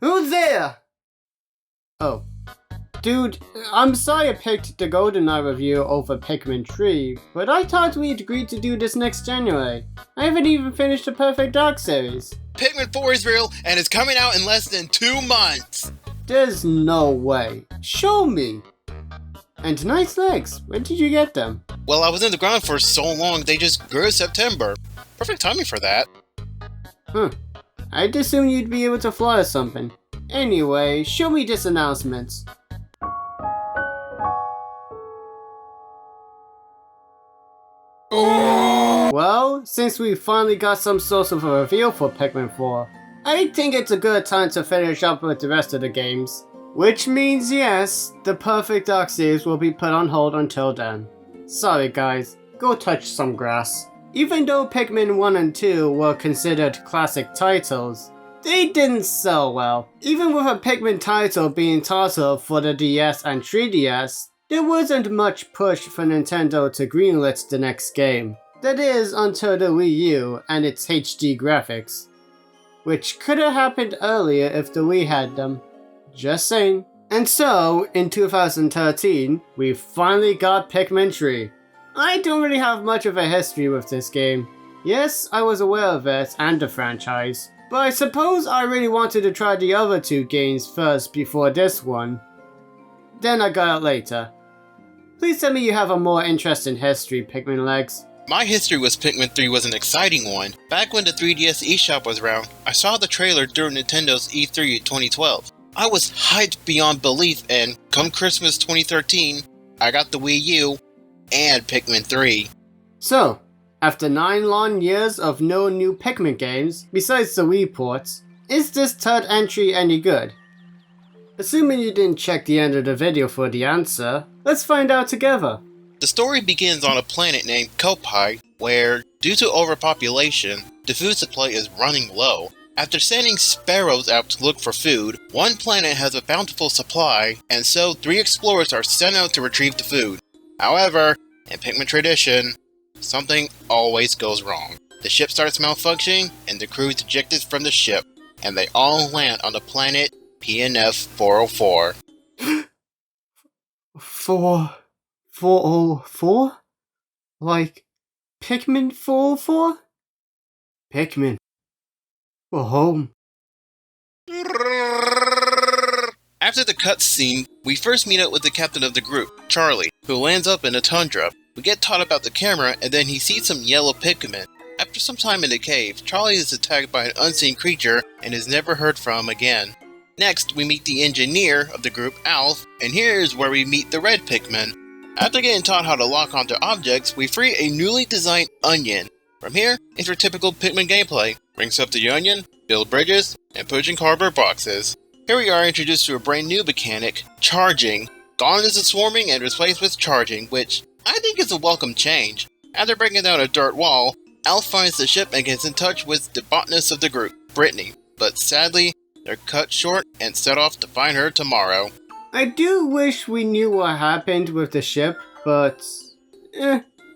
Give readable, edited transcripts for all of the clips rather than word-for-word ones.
Who's there? Oh. Dude, I'm sorry I picked the GoldenEye review over Pikmin 3, but I thought we'd agreed to do this next January. I haven't even finished the Perfect Dark series. Pikmin 4 is real and is coming out in less than 2 months! There's no way. Show me! And nice legs. Where did you get them? Well, I was in the ground for so long, they just grew in September. Perfect timing for that. I'd assume you'd be able to fly or something. Anyway, show me this announcement. Well, since we finally got some sort of a reveal for Pikmin 4, I think it's a good time to finish up with the rest of the games. Which means yes, the Perfect Dark series will be put on hold until then. Sorry guys, go touch some grass. Even though Pikmin 1 and 2 were considered classic titles, they didn't sell well. Even with a Pikmin title being titled for the DS and 3DS, there wasn't much push for Nintendo to greenlit the next game. That is, until the Wii U and its HD graphics. Which could have happened earlier if the Wii had them. Just saying. And so, in 2013, we finally got Pikmin 3. I don't really have much of a history with this game. Yes, I was aware of it and the franchise, but I suppose I really wanted to try the other two games first before this one. Then I got it later. Please tell me you have a more interesting history, Pikmin Legs. My history with Pikmin 3 was an exciting one. Back when the 3DS eShop was around, I saw the trailer during Nintendo's E3 2012. I was hyped beyond belief, and come Christmas 2013, I got the Wii U and Pikmin 3. So, after 9 long years of no new Pikmin games, besides the Wii ports, is this third entry any good? Assuming you didn't check the end of the video for the answer, let's find out together. The story begins on a planet named Kopai, where, due to overpopulation, the food supply is running low. After sending sparrows out to look for food, one planet has a bountiful supply, and so 3 explorers are sent out to retrieve the food. However, in Pikmin tradition, something always goes wrong. The ship starts malfunctioning, and the crew is ejected from the ship, and they all land on the planet PNF 404. 404? Like, Pikmin 404? Pikmin. We're home. After the cutscene, we first meet up with the captain of the group, Charlie, who lands up in a tundra. We get taught about the camera, and then he sees some yellow Pikmin. After some time in the cave, Charlie is attacked by an unseen creature and is never heard from again. Next, we meet the engineer of the group, Alf, and here's where we meet the red Pikmin. After getting taught how to lock onto objects, we free a newly designed onion. From here, it's your typical Pikmin gameplay. Ring up the onion, build bridges, and push in cardboard boxes. Here we are introduced to a brand new mechanic, charging. Gone is the swarming and replaced with charging, which I think is a welcome change. After breaking down a dirt wall, Alf finds the ship and gets in touch with the botanist of the group, Brittany. But sadly, they're cut short and set off to find her tomorrow. I do wish we knew what happened with the ship, but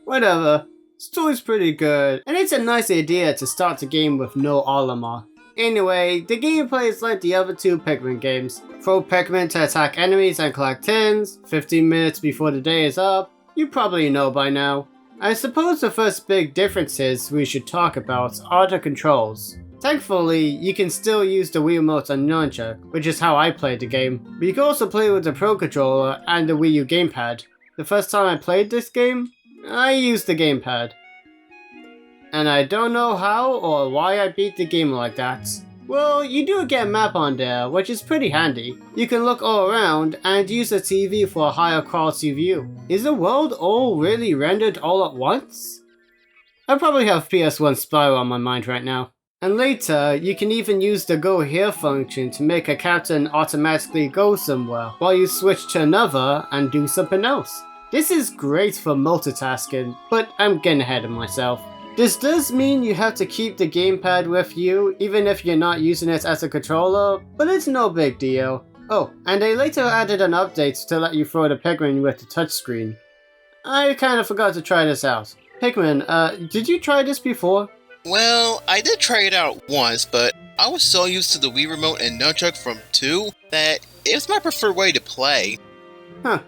whatever. Story's pretty good, and it's a nice idea to start the game with no Olimar. Anyway, the gameplay is like the other 2 Pikmin games. Throw Pikmin to attack enemies and collect tins, 15 minutes before the day is up. You probably know by now. I suppose the first big differences we should talk about are the controls. Thankfully, you can still use the Wii Remote on Nunchuk, which is how I played the game, but you can also play with the Pro Controller and the Wii U gamepad. The first time I played this game, I used the gamepad. And I don't know how or why I beat the game like that. Well, you do get a map on there, which is pretty handy. You can look all around and use the TV for a higher quality view. Is the world all really rendered all at once? I probably have PS1 Spyro on my mind right now. And later, you can even use the Go Here function to make a captain automatically go somewhere, while you switch to another and do something else. This is great for multitasking, but I'm getting ahead of myself. This does mean you have to keep the gamepad with you, even if you're not using it as a controller, but it's no big deal. Oh, and they later added an update to let you throw the Pikmin with the touchscreen. I kinda forgot to try this out. Pikmin, did you try this before? Well, I did try it out once, but I was so used to the Wii Remote and Nunchuck from 2 that it's my preferred way to play. Huh.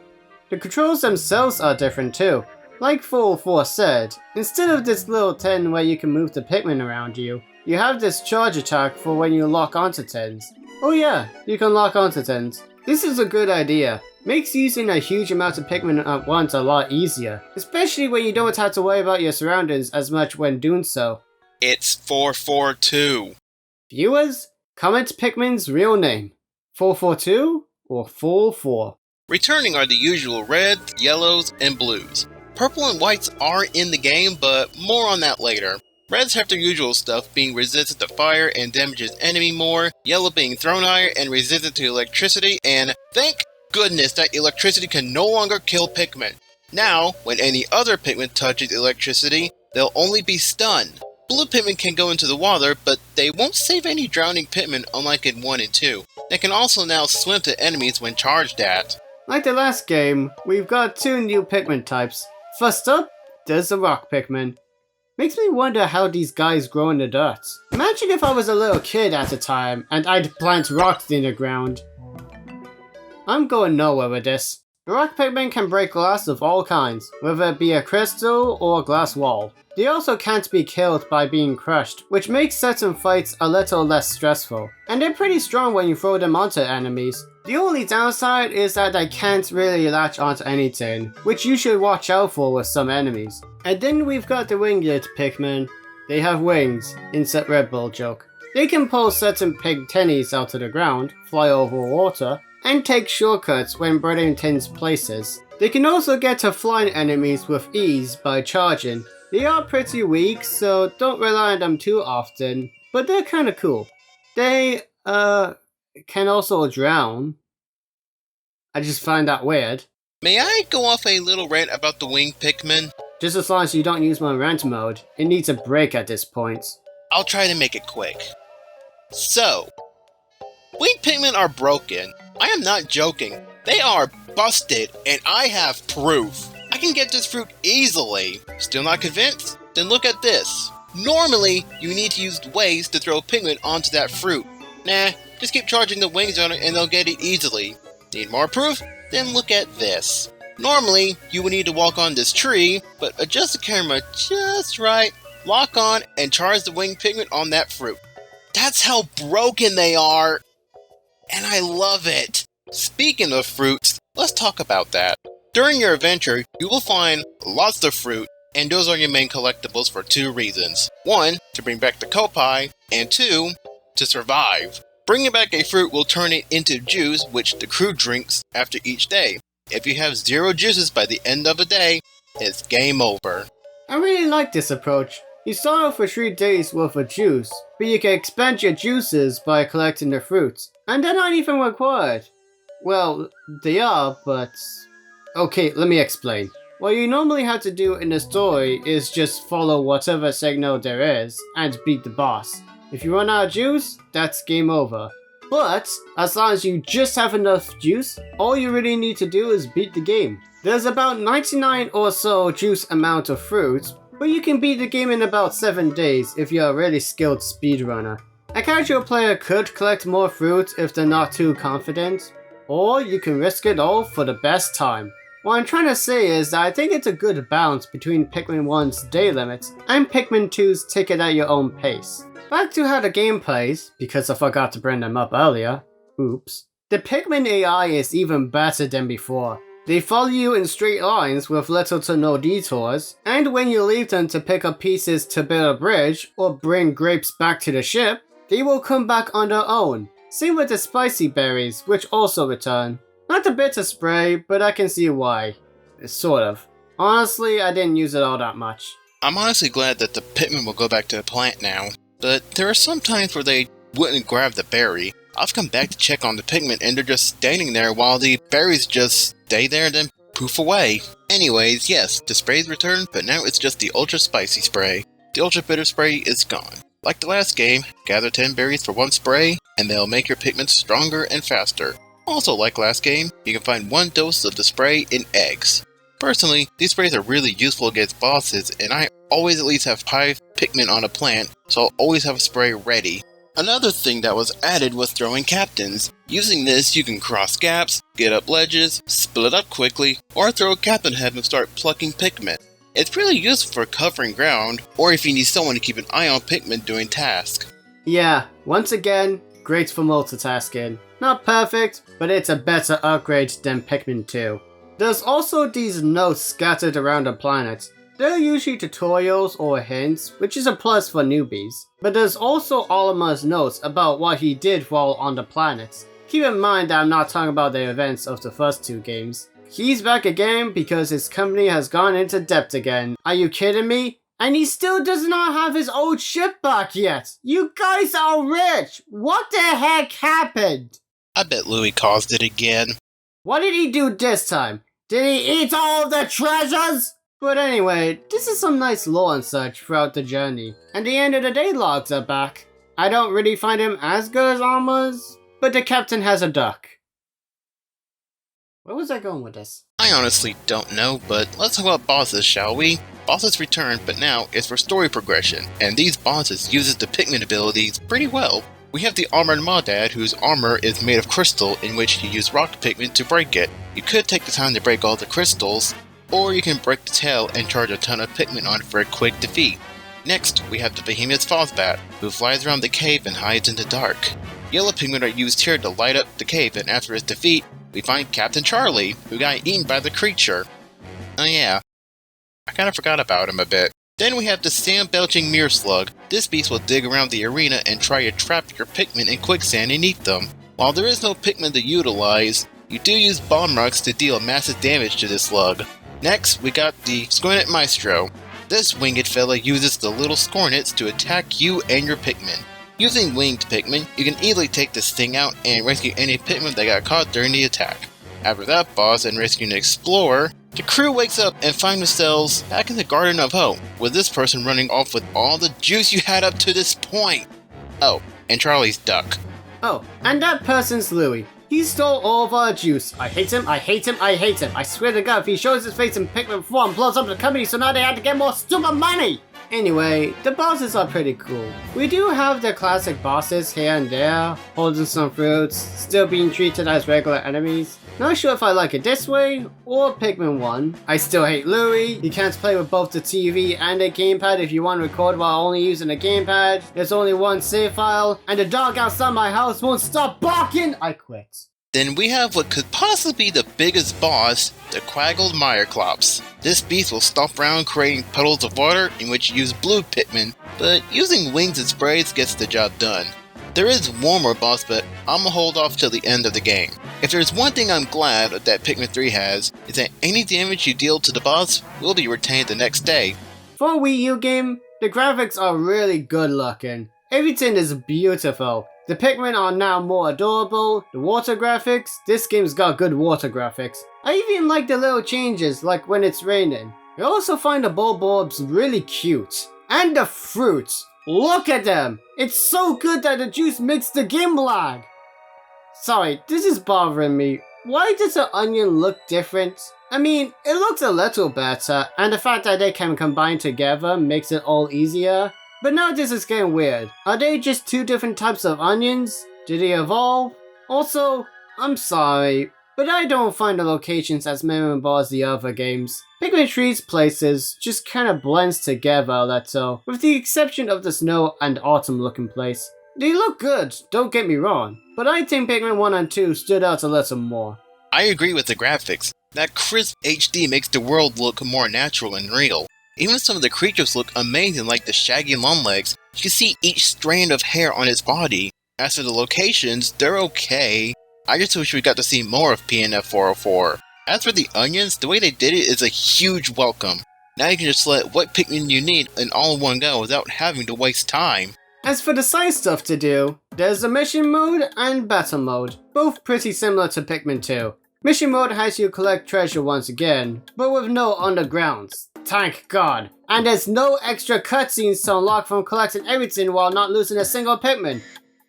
The controls themselves are different too. Like 404 said, instead of this little tin where you can move the Pikmin around you, you have this charge attack for when you lock onto tins. Oh yeah, you can lock onto tins. This is a good idea. Makes using a huge amount of Pikmin at once a lot easier, especially when you don't have to worry about your surroundings as much when doing so. It's 442. Viewers, comment Pikmin's real name. 442 or 44? Returning are the usual reds, yellows, and blues. Purple and whites are in the game, but more on that later. Reds have their usual stuff, being resistant to fire and damages enemy more, yellow being thrown higher and resistant to electricity, and thank goodness that electricity can no longer kill Pikmin. Now, when any other Pikmin touches electricity, they'll only be stunned. Blue Pikmin can go into the water, but they won't save any drowning Pikmin unlike in 1 and 2. They can also now swim to enemies when charged at. Like the last game, we've got 2 new Pikmin types. First up, there's the Rock Pikmin. Makes me wonder how these guys grow in the dirt. Imagine if I was a little kid at the time and I'd plant rocks in the ground. I'm going nowhere with this. The Rock Pikmin can break glass of all kinds, whether it be a crystal or a glass wall. They also can't be killed by being crushed, which makes certain fights a little less stressful. And they're pretty strong when you throw them onto enemies. The only downside is that they can't really latch onto anything, which you should watch out for with some enemies. And then we've got the Winged Pikmin. They have wings, insert Red Bull joke. They can pull certain pig tennies out of the ground, fly over water, and take shortcuts when breaking tins places. They can also get to flying enemies with ease by charging. They are pretty weak, so don't rely on them too often, but they're kinda cool. They, can also drown. I just find that weird. May I go off a little rant about the winged Pikmin? Just as long as you don't use my rant mode, it needs a break at this point. I'll try to make it quick. So, winged Pikmin are broken. I am not joking. They are busted, and I have proof. I can get this fruit easily. Still not convinced? Then look at this. Normally, you need to use ways to throw Pikmin onto that fruit. Nah, just keep charging the wings on it and they'll get it easily. Need more proof? Then look at this. Normally, you would need to walk on this tree, but adjust the camera just right, lock on, and charge the winged Pikmin on that fruit. That's how broken they are! And I love it! Speaking of fruits, let's talk about that. During your adventure, you will find lots of fruit, and those are your main collectibles for 2 reasons. 1, to bring back the Kopai, and 2, to survive. Bringing back a fruit will turn it into juice, which the crew drinks after each day. If you have 0 juices by the end of a day, it's game over. I really like this approach. You start off with 3 days worth of juice, but you can expand your juices by collecting the fruits. And they're not even required. Well, they are, but... Okay, let me explain. What you normally have to do in the story is just follow whatever signal there is and beat the boss. If you run out of juice, that's game over. But, as long as you just have enough juice, all you really need to do is beat the game. There's about 99 or so juice amount of fruits, but you can beat the game in about 7 days if you're a really skilled speedrunner. A casual player could collect more fruits if they're not too confident, or you can risk it all for the best time. What I'm trying to say is that I think it's a good balance between Pikmin 1's day limits and Pikmin 2's take it at your own pace. Back to how the game plays, because I forgot to bring them up earlier. Oops. The Pikmin AI is even better than before. They follow you in straight lines with little to no detours, and when you leave them to pick up pieces to build a bridge or bring grapes back to the ship, they will come back on their own. Same with the spicy berries, which also return. Not the bitter spray, but I can see why. Sort of. Honestly, I didn't use it all that much. I'm honestly glad that the Pikmin will go back to the plant now, but there are some times where they wouldn't grab the berry. I've come back to check on the Pikmin and they're just standing there while the berries just stay there and then poof away. Anyways, yes, the spray's returned, but now it's just the ultra spicy spray. The ultra bitter spray is gone. Like the last game, gather 10 berries for 1 spray, and they'll make your Pikmin stronger and faster. Also, like last game, you can find 1 dose of the spray in eggs. Personally, these sprays are really useful against bosses, and I always at least have 5 Pikmin on a plant, so I'll always have a spray ready. Another thing that was added was throwing captains. Using this, you can cross gaps, get up ledges, split up quickly, or throw a captain ahead and start plucking Pikmin. It's really useful for covering ground, or if you need someone to keep an eye on Pikmin doing tasks. Yeah, once again, great for multitasking. Not perfect, but it's a better upgrade than Pikmin 2. There's also these notes scattered around the planet. They're usually tutorials or hints, which is a plus for newbies. But there's also Olimar's notes about what he did while on the planet. Keep in mind that I'm not talking about the events of the first 2 games. He's back again because his company has gone into debt again. Are you kidding me? And he still does not have his old ship back yet! You guys are rich! What the heck happened? I bet Louis caused it again. What did he do this time? Did he eat all the treasures? But anyway, this is some nice lore and such throughout the journey. And the end of the day logs are back. I don't really find him as good as Alma's, but the captain has a duck. Where was I going with this? I honestly don't know, but let's talk about bosses, shall we? Bosses return, but now it's for story progression, and these bosses uses the Pikmin abilities pretty well. We have the Armored Maudad, whose armor is made of crystal, in which you use rock Pikmin to break it. You could take the time to break all the crystals, or you can break the tail and charge a ton of Pikmin on it for a quick defeat. Next, we have the Behemoth Fozbat, who flies around the cave and hides in the dark. Yellow Pikmin are used here to light up the cave, and after his defeat, we find Captain Charlie, who got eaten by the creature. Oh yeah, I kinda forgot about him a bit. Then we have the sand-belching Mirror Slug. This beast will dig around the arena and try to trap your Pikmin in quicksand and eat them. While there is no Pikmin to utilize, you do use Bomb Rocks to deal massive damage to this slug. Next, we got the Scornet Maestro. This winged fella uses the little Scornets to attack you and your Pikmin. Using winged Pikmin, you can easily take this thing out and rescue any Pikmin that got caught during the attack. After that boss and rescuing an Explorer, the crew wakes up and find themselves back in the Garden of Hope, with this person running off with all the juice you had up to this point. Oh, and Charlie's duck. Oh, and that person's Louis. He stole all of our juice. I hate him, I hate him, I hate him. I swear to God, if he shows his face in Pikmin 4 and blows up the company, so now they had to get more stupid money! Anyway, the bosses are pretty cool. We do have the classic bosses here and there, holding some fruits, still being treated as regular enemies. Not sure if I like it this way, or Pikmin 1. I still hate Louis. You can't play with both the TV and the gamepad if you want to record while only using the gamepad. There's only one save file, and the dog outside my house won't stop barking! I quit. Then we have what could possibly be the biggest boss, the Quaggled Myreclops. This beast will stomp around creating puddles of water in which you use blue Pikmin, but using wings and sprays gets the job done. There is one more boss, but I'ma hold off till the end of the game. If there's one thing I'm glad that Pikmin 3 has, is that any damage you deal to the boss will be retained the next day. For a Wii U game, the graphics are really good looking. Everything is beautiful. The Pikmin are now more adorable. The water graphics, this game's got good water graphics. I even like the little changes, like when it's raining. I also find the Bulborbs really cute. And the fruits. Look at them! It's so good that the juice makes the game lag! Sorry, this is bothering me. Why does the onion look different? I mean, it looks a little better, and the fact that they can combine together makes it all easier. But now this is getting weird. Are they just 2 different types of onions? Did they evolve? Also, I'm sorry, but I don't find the locations as memorable as the other games. Pikmin 3's places just kinda blends together a little, with the exception of the snow and autumn looking place. They look good, don't get me wrong, but I think Pikmin 1 and 2 stood out a little more. I agree with the graphics. That crisp HD makes the world look more natural and real. Even some of the creatures look amazing, like the shaggy long legs. You can see each strand of hair on its body. As for the locations, they're okay. I just wish we got to see more of PNF 404. As for the onions, the way they did it is a huge welcome. Now you can just select what Pikmin you need in all in one go without having to waste time. As for the side stuff to do, there's the mission mode and battle mode, both pretty similar to Pikmin 2. Mission mode has you collect treasure once again, but with no undergrounds. Thank God. And there's no extra cutscenes to unlock from collecting everything while not losing a single Pikmin.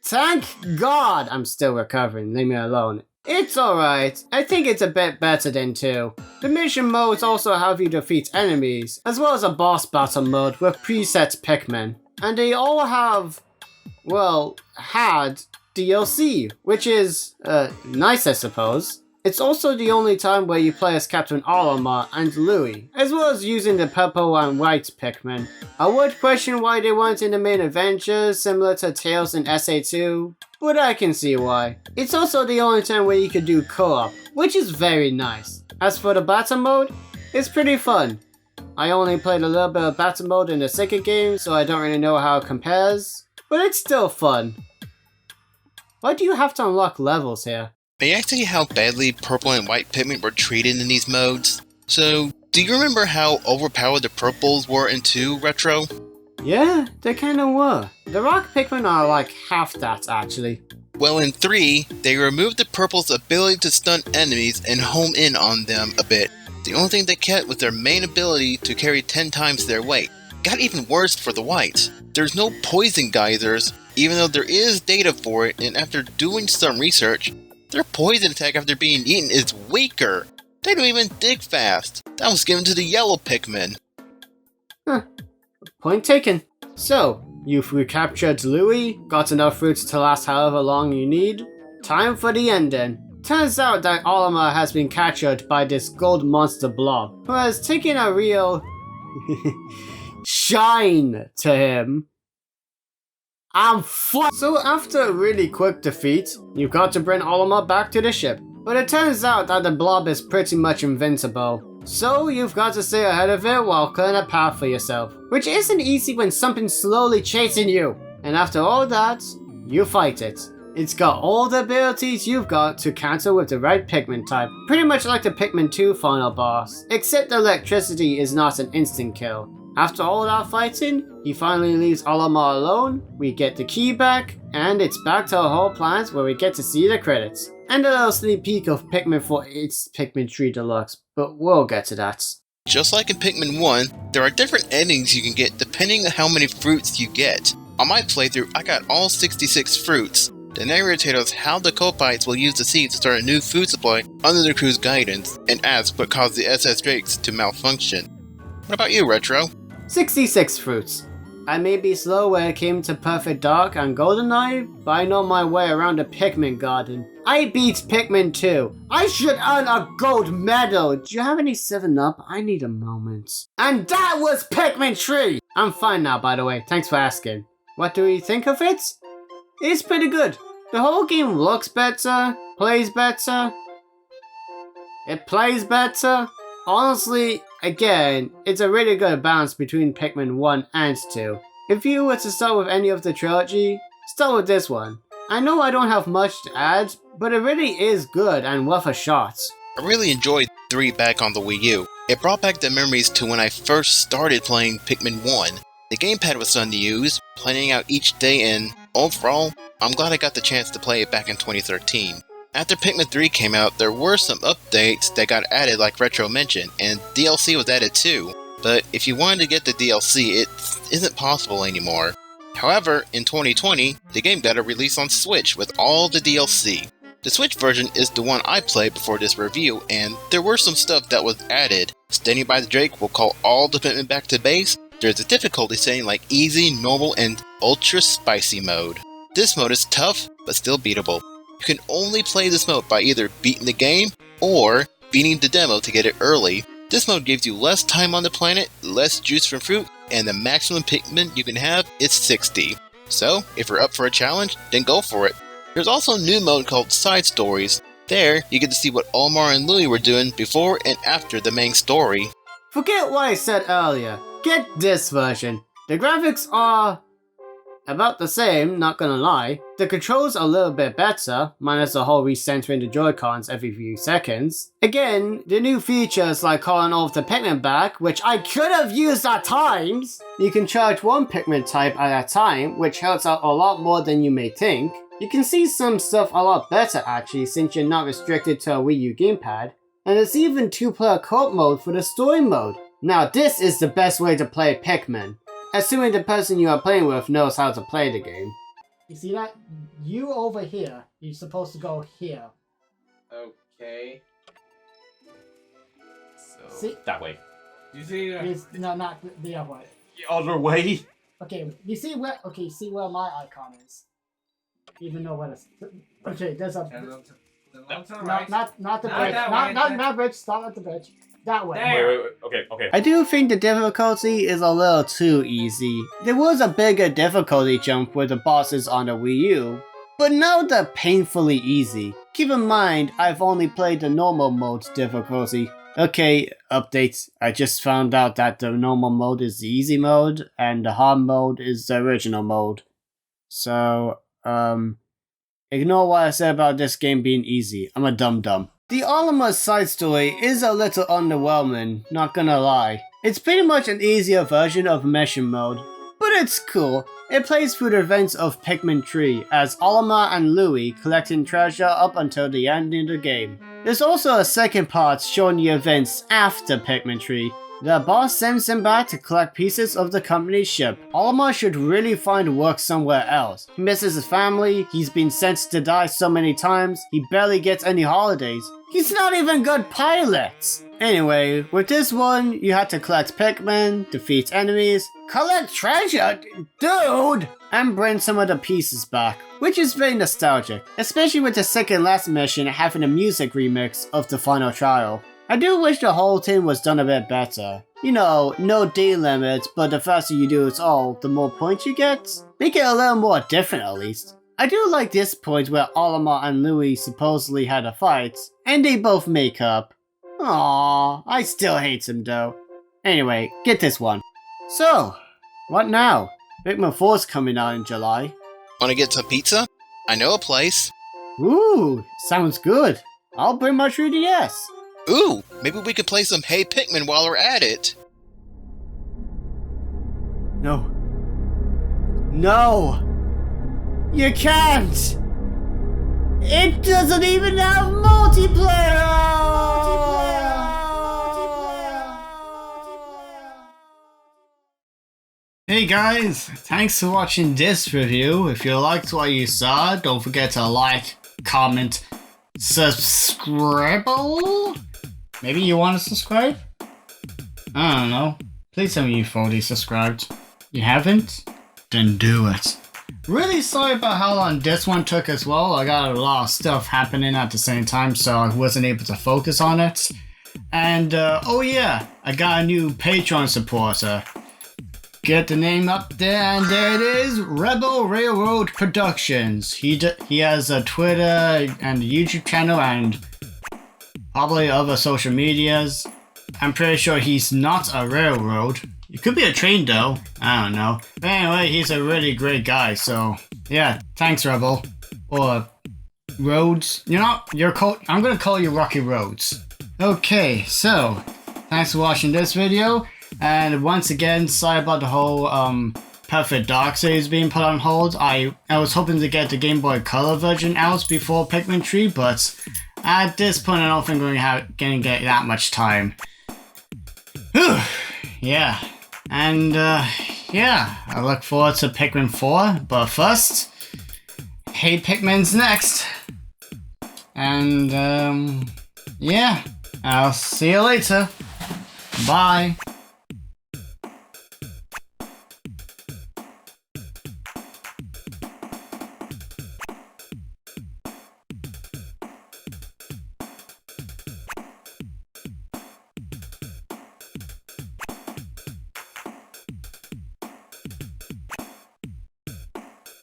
Thank God! I'm still recovering, leave me alone. It's alright, I think it's a bit better than 2. The mission modes also have you defeat enemies, as well as a boss battle mode with preset Pikmin. And they all have well, had DLC, which is, nice I suppose. It's also the only time where you play as Captain Olimar and Louis, as well as using the purple and white Pikmin. I would question why they weren't in the main adventures, similar to Tails in SA2, but I can see why. It's also the only time where you could do co-op, which is very nice. As for the battle mode, it's pretty fun. I only played a little bit of battle mode in the second game, so I don't really know how it compares, but it's still fun. Why do you have to unlock levels here? May I say how badly purple and white Pikmin were treated in these modes? So, do you remember how overpowered the purples were in 2, Retro? Yeah, they kinda were. The rock Pikmin are like half that, actually. Well, in 3, they removed the purple's ability to stun enemies and home in on them a bit. The only thing they kept was their main ability to carry 10 times their weight. Got even worse for the whites. There's no poison geysers, even though there is data for it, and after doing some research, their poison attack after being eaten is weaker. They don't even dig fast. That was given to the yellow Pikmin. Huh. Point taken. So, you've recaptured Louis, got enough fruits to last however long you need. Time for the ending. Turns out that Olimar has been captured by this gold monster blob, who has taken a real shine to him. So after a really quick defeat, you've got to bring Olimar back to the ship. But it turns out that the blob is pretty much invincible. So you've got to stay ahead of it while clearing a path for yourself. Which isn't easy when something's slowly chasing you. And after all that, you fight it. It's got all the abilities you've got to counter with the right Pikmin type. Pretty much like the Pikmin 2 final boss. Except the electricity is not an instant kill. After all that fighting, he finally leaves Olimar alone, we get the key back, and it's back to our whole plans where we get to see the credits. And a little sneak peek of Pikmin 4, it's Pikmin 3 Deluxe, but we'll get to that. Just like in Pikmin 1, there are different endings you can get depending on how many fruits you get. On my playthrough, I got all 66 fruits. The narrator tells us how the Copites will use the seed to start a new food supply under the crew's guidance, and asks what caused the SS Drakes to malfunction. What about you, Retro? 66 fruits. I may be slow when it came to Perfect Dark and GoldenEye, but I know my way around the Pikmin garden. I beat Pikmin 2. I should earn a gold medal. Do you have any 7-Up? I need a moment. And that was Pikmin 3! I'm fine now, by the way. Thanks for asking. What do you think of it? It's pretty good. The whole game looks better, plays better. It plays better. Honestly, again, it's a really good balance between Pikmin 1 and 2. If you were to start with any of the trilogy, start with this one. I know I don't have much to add, but it really is good and worth a shot. I really enjoyed 3 back on the Wii U. It brought back the memories to when I first started playing Pikmin 1. The gamepad was fun to use, planning out each day, and overall, I'm glad I got the chance to play it back in 2013. After Pikmin 3 came out, there were some updates that got added like Retro mentioned, and DLC was added too. But if you wanted to get the DLC, it isn't possible anymore. However, in 2020, the game got a release on Switch with all the DLC. The Switch version is the one I played before this review, and there were some stuff that was added. Standing by the Drake will call all the Pikmin back to base. There's a difficulty setting like easy, normal, and ultra spicy mode. This mode is tough, but still beatable. You can only play this mode by either beating the game or beating the demo to get it early. This mode gives you less time on the planet, less juice from fruit, and the maximum Pikmin you can have is 60. So, if you're up for a challenge, then go for it. There's also a new mode called Side Stories. There, you get to see what Olimar and Louis were doing before and after the main story. Forget what I said earlier. Get this version. The graphics are about the same, not gonna lie. The controls are a little bit better, minus the whole recentering the Joy-Cons every few seconds. Again, the new features like calling all of the Pikmin back, which I could have used at times. You can charge one Pikmin type at a time, which helps out a lot more than you may think. You can see some stuff a lot better actually, since you're not restricted to a Wii U gamepad. And there's even 2-player co-op mode for the story mode. Now this is the best way to play Pikmin. Assuming the person you are playing with knows how to play the game. You see that? You over here. You're supposed to go here. Okay. So See? that way. You see? No, not the other way. The other way. Okay, you see where? Okay, see where my icon is. Even though what it's. Okay, there's a. To the No, right. not the Not bridge. that way. Not bridge. Stop at the bridge. That way. There. Wait. Okay. I do think the difficulty is a little too easy. There was a bigger difficulty jump with the bosses on the Wii U, but now they're painfully easy. Keep in mind, I've only played the normal mode's difficulty. Okay, updates. I just found out that the normal mode is the easy mode, and the hard mode is the original mode. So, ignore what I said about this game being easy. I'm a dum-dum. The Olimar side story is a little underwhelming, not gonna lie. It's pretty much an easier version of Mission Mode, but it's cool. It plays through the events of Pikmin 3 as Olimar and Louie collecting treasure up until the end of the game. There's also a second part showing the events after Pikmin 3. The boss sends him back to collect pieces of the company's ship. Olimar should really find work somewhere else. He misses his family, he's been sentenced to die so many times, he barely gets any holidays. He's not even good pilot! Anyway, with this one, you had to collect Pikmin, defeat enemies, collect treasure, dude! And bring some of the pieces back, which is very nostalgic, especially with the second last mission having a music remix of the final trial. I do wish the whole thing was done a bit better. You know, no D limits, but the faster you do it all, the more points you get. Make it a little more different at least. I do like this point where Olimar and Louie supposedly had a fight, and they both make up. Aww, I still hate him though. Anyway, get this one. So, what now? Pikmin 4's coming out in July. Wanna get some pizza? I know a place. Ooh, sounds good. I'll bring my 3DS. Ooh, maybe we could play some Hey Pikmin while we're at it. No. No! You can't! It doesn't even have multiplayer! Hey guys, thanks for watching this review. If you liked what you saw, don't forget to like, comment, subscribe. Maybe you want to subscribe? I don't know. Please tell me you've already subscribed. You haven't? Then do it. Really sorry about how long this one took as well. I got a lot of stuff happening at the same time, so I wasn't able to focus on it. And, oh yeah, I got a new Patreon supporter. Get the name up there, and there it is, Rebel Railroad Productions. He has a Twitter and a YouTube channel and probably other social medias. I'm pretty sure he's not a railroad. It could be a train though, I don't know. But anyway, he's a really great guy, so yeah, thanks Rebel. Or Roads. I'm gonna call you Rocky Roads. Okay, so thanks for watching this video. And once again, sorry about the whole Perfect Dark series being put on hold. I was hoping to get the Game Boy Color version out before Pikmin 3, but at this point I don't think we're gonna get that much time. Whew. Yeah. And yeah, I look forward to Pikmin 4, but first, Hey Pikmin's next. And yeah, I'll see you later. Bye.